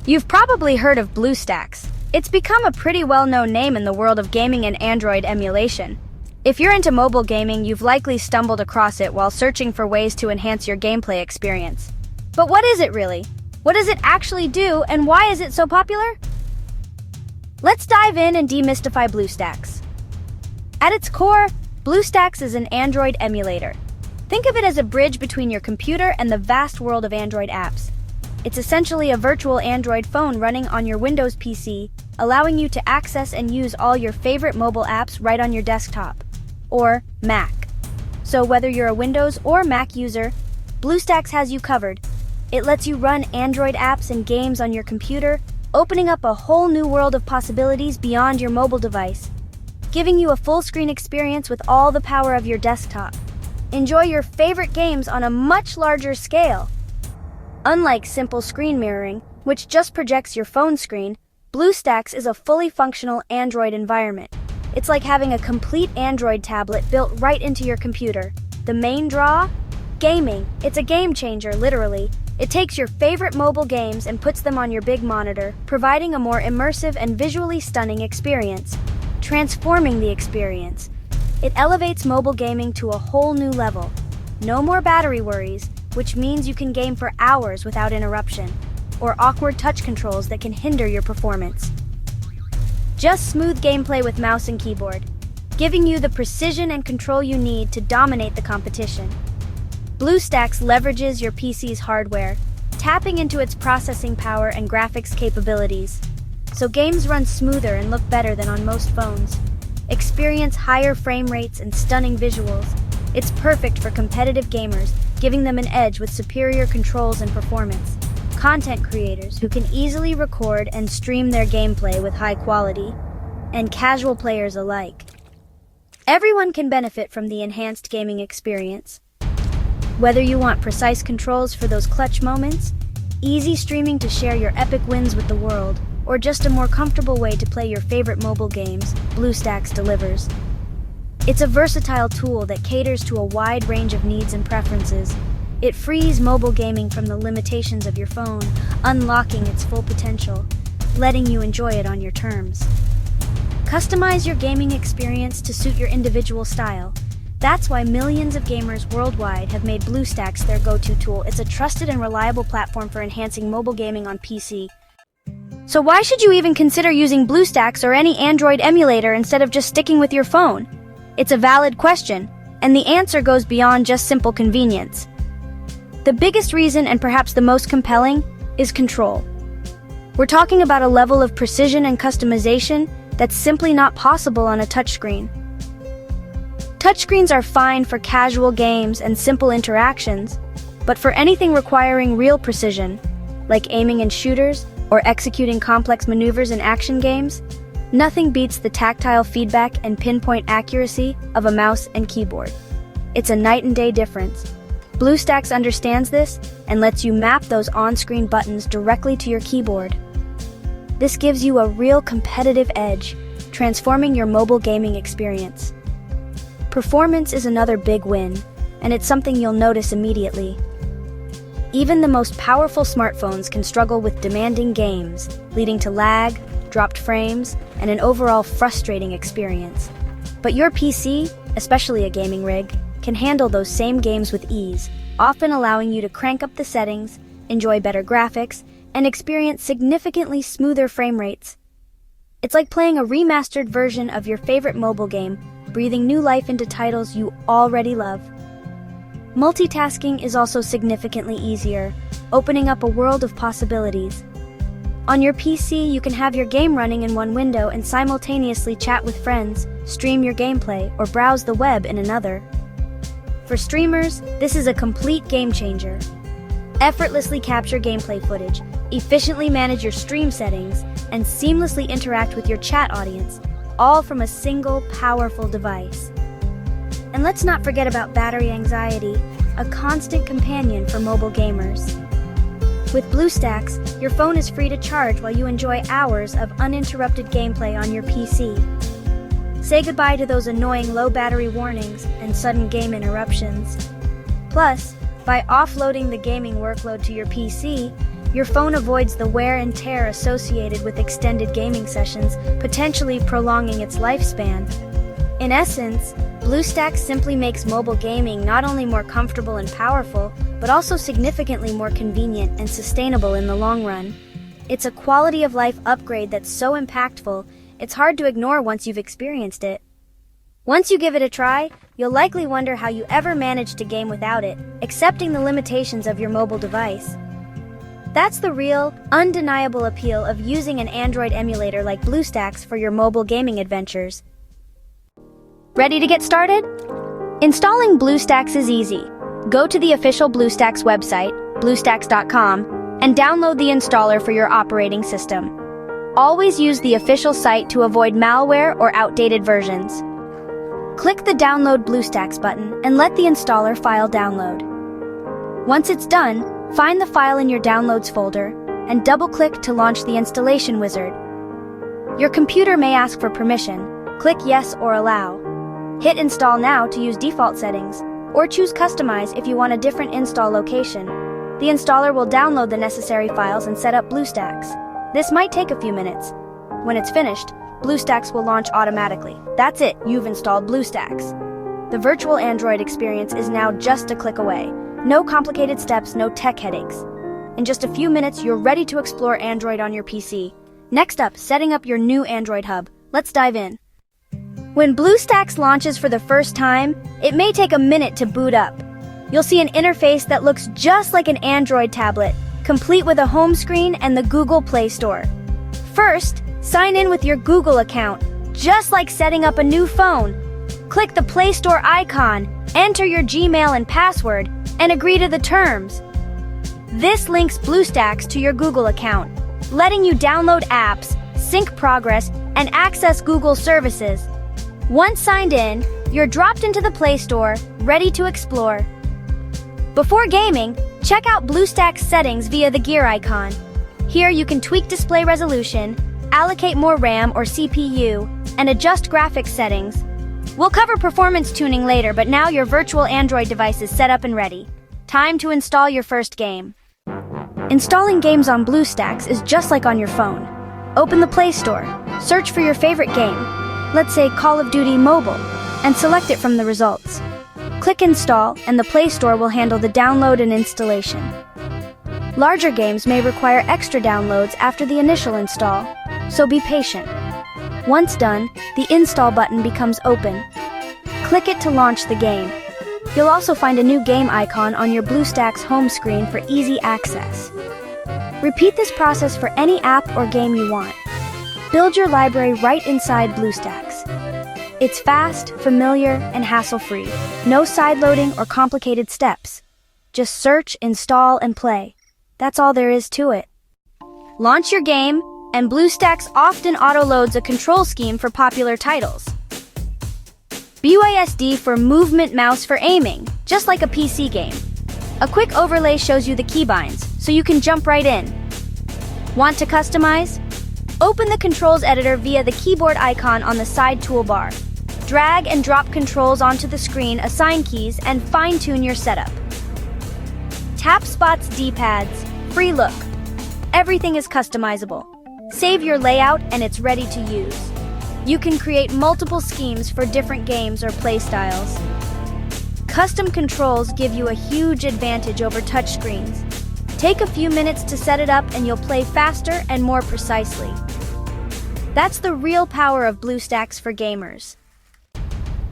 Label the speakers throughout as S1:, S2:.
S1: You've probably heard of BlueStacks. It's become a pretty well-known name in the world of gaming and Android emulation. If you're into mobile gaming, you've likely stumbled across it while searching for ways to enhance your gameplay experience. But what is it really? What does it actually do, and why is it so popular? Let's dive in and demystify BlueStacks. At its core, BlueStacks is an Android emulator. Think of it as a bridge between your computer and the vast world of Android apps. It's essentially a virtual Android phone running on your Windows PC, allowing you to access and use all your favorite mobile apps right on your desktop, or Mac. So whether you're a Windows or Mac user, BlueStacks has you covered. It lets you run Android apps and games on your computer, opening up a whole new world of possibilities beyond your mobile device, giving you a full-screen experience with all the power of your desktop. Enjoy your favorite games on a much larger scale. Unlike simple screen mirroring, which just projects your phone screen, BlueStacks is a fully functional Android environment. It's like having a complete Android tablet built right into your computer. The main draw? Gaming. It's a game changer, literally. It takes your favorite mobile games and puts them on your big monitor, providing a more immersive and visually stunning experience. Transforming the experience. It elevates mobile gaming to a whole new level. No more battery worries, which means you can game for hours without interruption, or awkward touch controls that can hinder your performance. Just smooth gameplay with mouse and keyboard, giving you the precision and control you need to dominate the competition. BlueStacks leverages your PC's hardware, tapping into its processing power and graphics capabilities, so games run smoother and look better than on most phones. Experience higher frame rates and stunning visuals. It's perfect for competitive gamers, giving them an edge with superior controls and performance. Content creators who can easily record and stream their gameplay with high quality, and casual players alike. Everyone can benefit from the enhanced gaming experience. Whether you want precise controls for those clutch moments, easy streaming to share your epic wins with the world, or just a more comfortable way to play your favorite mobile games, BlueStacks delivers. It's a versatile tool that caters to a wide range of needs and preferences. It frees mobile gaming from the limitations of your phone, unlocking its full potential, letting you enjoy it on your terms. Customize your gaming experience to suit your individual style. That's why millions of gamers worldwide have made BlueStacks their go-to tool. It's a trusted and reliable platform for enhancing mobile gaming on PC. So why should you even consider using BlueStacks or any Android emulator instead of just sticking with your phone? It's a valid question, and the answer goes beyond just simple convenience. The biggest reason, and perhaps the most compelling, is control. We're talking about a level of precision and customization that's simply not possible on a touchscreen. Touchscreens are fine for casual games and simple interactions, but for anything requiring real precision, like aiming in shooters or executing complex maneuvers in action games, nothing beats the tactile feedback and pinpoint accuracy of a mouse and keyboard. It's a night and day difference. BlueStacks understands this and lets you map those on-screen buttons directly to your keyboard. This gives you a real competitive edge, transforming your mobile gaming experience. Performance is another big win, and it's something you'll notice immediately. Even the most powerful smartphones can struggle with demanding games, leading to lag, dropped frames, and an overall frustrating experience. But your PC, especially a gaming rig, can handle those same games with ease, often allowing you to crank up the settings, enjoy better graphics, and experience significantly smoother frame rates. It's like playing a remastered version of your favorite mobile game, breathing new life into titles you already love. Multitasking is also significantly easier, opening up a world of possibilities. On your PC, you can have your game running in one window and simultaneously chat with friends, stream your gameplay, or browse the web in another. For streamers, this is a complete game changer. Effortlessly capture gameplay footage, efficiently manage your stream settings, and seamlessly interact with your chat audience, all from a single, powerful device. And let's not forget about battery anxiety, a constant companion for mobile gamers. With BlueStacks, your phone is free to charge while you enjoy hours of uninterrupted gameplay on your PC. Say goodbye to those annoying low battery warnings and sudden game interruptions. Plus, by offloading the gaming workload to your PC, Your phone avoids the wear and tear associated with extended gaming sessions, potentially prolonging its lifespan. In essence, BlueStacks simply makes mobile gaming not only more comfortable and powerful, but also significantly more convenient and sustainable in the long run. It's a quality of life upgrade that's so impactful, it's hard to ignore once you've experienced it. Once you give it a try, you'll likely wonder how you ever managed to game without it, accepting the limitations of your mobile device. That's the real, undeniable appeal of using an Android emulator like BlueStacks for your mobile gaming adventures. Ready to get started? Installing BlueStacks is easy. Go to the official BlueStacks website, BlueStacks.com, and download the installer for your operating system. Always use the official site to avoid malware or outdated versions. Click the Download BlueStacks button and let the installer file download. Once it's done, find the file in your Downloads folder and double-click to launch the installation wizard. Your computer may ask for permission. Click Yes or Allow. Hit Install Now to use default settings, or choose Customize if you want a different install location. The installer will download the necessary files and set up BlueStacks. This might take a few minutes. When it's finished, BlueStacks will launch automatically. That's it, you've installed BlueStacks. The virtual Android experience is now just a click away. No complicated steps, no tech headaches. In just a few minutes, you're ready to explore Android on your PC. Next up, setting up your new Android hub. Let's dive in. When BlueStacks launches for the first time, it may take a minute to boot up. You'll see an interface that looks just like an Android tablet, complete with a home screen and the Google Play Store. First, sign in with your Google account, just like setting up a new phone. Click the Play Store icon, enter your Gmail and password, and agree to the terms. This links BlueStacks to your Google account, letting you download apps, sync progress, and access Google services. Once signed in, you're dropped into the Play Store, ready to explore. Before gaming, check out BlueStacks settings via the gear icon. Here you can tweak display resolution, allocate more RAM or CPU, and adjust graphics settings. We'll cover performance tuning later, but now your virtual Android device is set up and ready. Time to install your first game. Installing games on BlueStacks is just like on your phone. Open the Play Store, search for your favorite game, let's say Call of Duty Mobile, and select it from the results. Click Install, and the Play Store will handle the download and installation. Larger games may require extra downloads after the initial install, so be patient. Once done, the Install button becomes open. Click it to launch the game. You'll also find a new game icon on your BlueStacks home screen for easy access. Repeat this process for any app or game you want. Build your library right inside BlueStacks. It's fast, familiar, and hassle-free. No sideloading or complicated steps. Just search, install, and play. That's all there is to it. Launch your game, and BlueStacks often auto-loads a control scheme for popular titles. BYSD for movement, mouse for aiming, just like a PC game. A quick overlay shows you the keybinds, so you can jump right in. Want to customize? Open the controls editor via the keyboard icon on the side toolbar. Drag and drop controls onto the screen, assign keys, and fine-tune your setup. Tap spots D-pads, free look. Everything is customizable. Save your layout and it's ready to use. You can create multiple schemes for different games or playstyles. Custom controls give you a huge advantage over touchscreens. Take a few minutes to set it up and you'll play faster and more precisely. That's the real power of BlueStacks for gamers.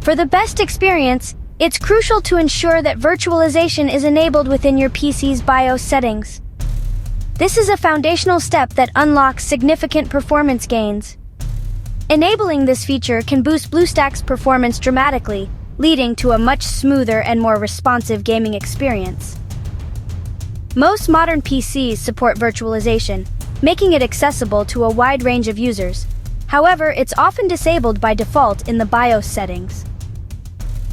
S1: For the best experience, it's crucial to ensure that virtualization is enabled within your PC's BIOS settings. This is a foundational step that unlocks significant performance gains. Enabling this feature can boost BlueStacks' performance dramatically, leading to a much smoother and more responsive gaming experience. Most modern PCs support virtualization, making it accessible to a wide range of users. However, it's often disabled by default in the BIOS settings.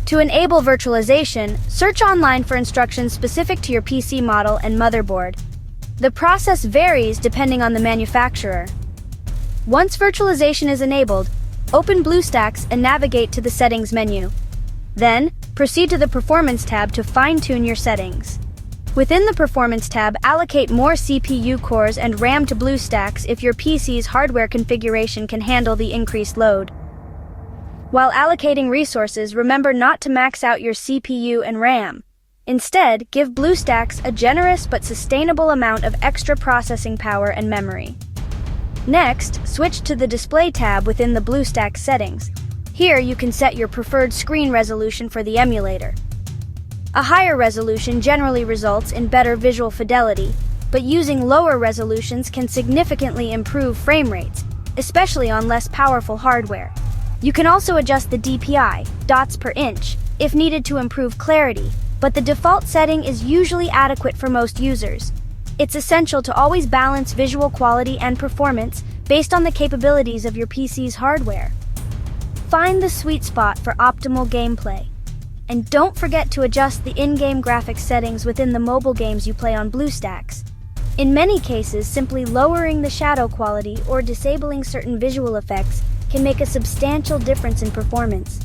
S1: To enable virtualization, search online for instructions specific to your PC model and motherboard. The process varies depending on the manufacturer. Once virtualization is enabled, open BlueStacks and navigate to the Settings menu. Then, proceed to the Performance tab to fine-tune your settings. Within the Performance tab, allocate more CPU cores and RAM to BlueStacks if your PC's hardware configuration can handle the increased load. While allocating resources, remember not to max out your CPU and RAM. Instead, give BlueStacks a generous but sustainable amount of extra processing power and memory. Next, switch to the Display tab within the BlueStacks settings. Here you can set your preferred screen resolution for the emulator. A higher resolution generally results in better visual fidelity, but using lower resolutions can significantly improve frame rates, especially on less powerful hardware. You can also adjust the DPI, dots per inch, if needed to improve clarity, but the default setting is usually adequate for most users. It's essential to always balance visual quality and performance based on the capabilities of your PC's hardware. Find the sweet spot for optimal gameplay. And don't forget to adjust the in-game graphics settings within the mobile games you play on BlueStacks. In many cases, simply lowering the shadow quality or disabling certain visual effects can make a substantial difference in performance.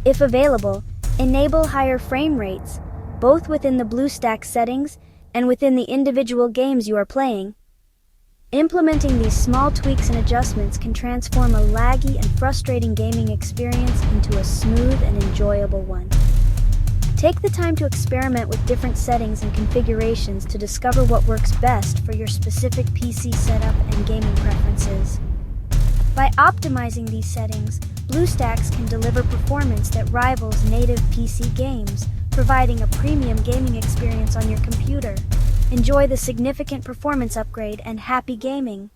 S1: If available, enable higher frame rates, both within the BlueStacks settings and within the individual games you are playing. Implementing these small tweaks and adjustments can transform a laggy and frustrating gaming experience into a smooth and enjoyable one. Take the time to experiment with different settings and configurations to discover what works best for your specific PC setup and gaming preferences. By optimizing these settings, BlueStacks can deliver performance that rivals native PC games, providing a premium gaming experience on your computer. Enjoy the significant performance upgrade and happy gaming.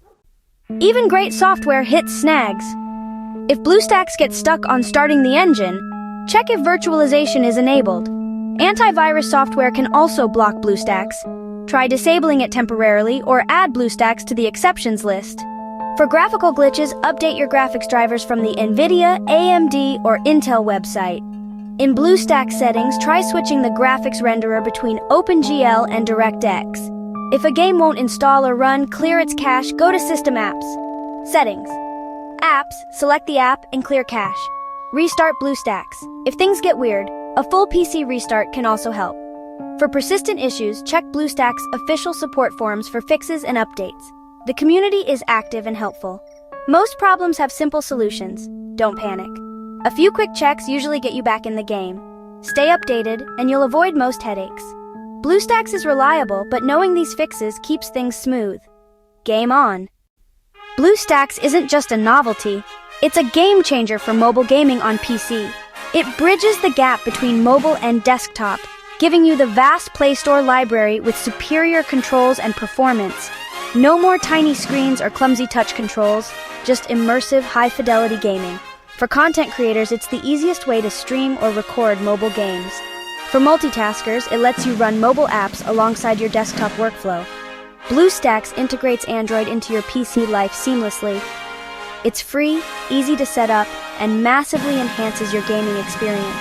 S1: Even great software hits snags. If BlueStacks gets stuck on starting the engine, check if virtualization is enabled. Antivirus software can also block BlueStacks. Try disabling it temporarily or add BlueStacks to the exceptions list. For graphical glitches, update your graphics drivers from the NVIDIA, AMD, or Intel website. In BlueStacks settings, try switching the graphics renderer between OpenGL and DirectX. If a game won't install or run, clear its cache, go to System Apps. Settings. Apps, select the app and clear cache. Restart BlueStacks. If things get weird, a full PC restart can also help. For persistent issues, check BlueStacks' official support forums for fixes and updates. The community is active and helpful. Most problems have simple solutions. Don't panic. A few quick checks usually get you back in the game. Stay updated, and you'll avoid most headaches. BlueStacks is reliable, but knowing these fixes keeps things smooth. Game on! BlueStacks isn't just a novelty, it's a game changer for mobile gaming on PC. It bridges the gap between mobile and desktop, giving you the vast Play Store library with superior controls and performance. No more tiny screens or clumsy touch controls, just immersive, high-fidelity gaming. For content creators, it's the easiest way to stream or record mobile games. For multitaskers, it lets you run mobile apps alongside your desktop workflow. BlueStacks integrates Android into your PC life seamlessly. It's free, easy to set up, and massively enhances your gaming experience.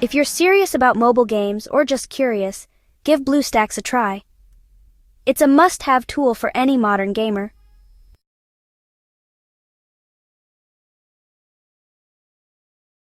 S1: If you're serious about mobile games or just curious, give BlueStacks a try. It's a must-have tool for any modern gamer.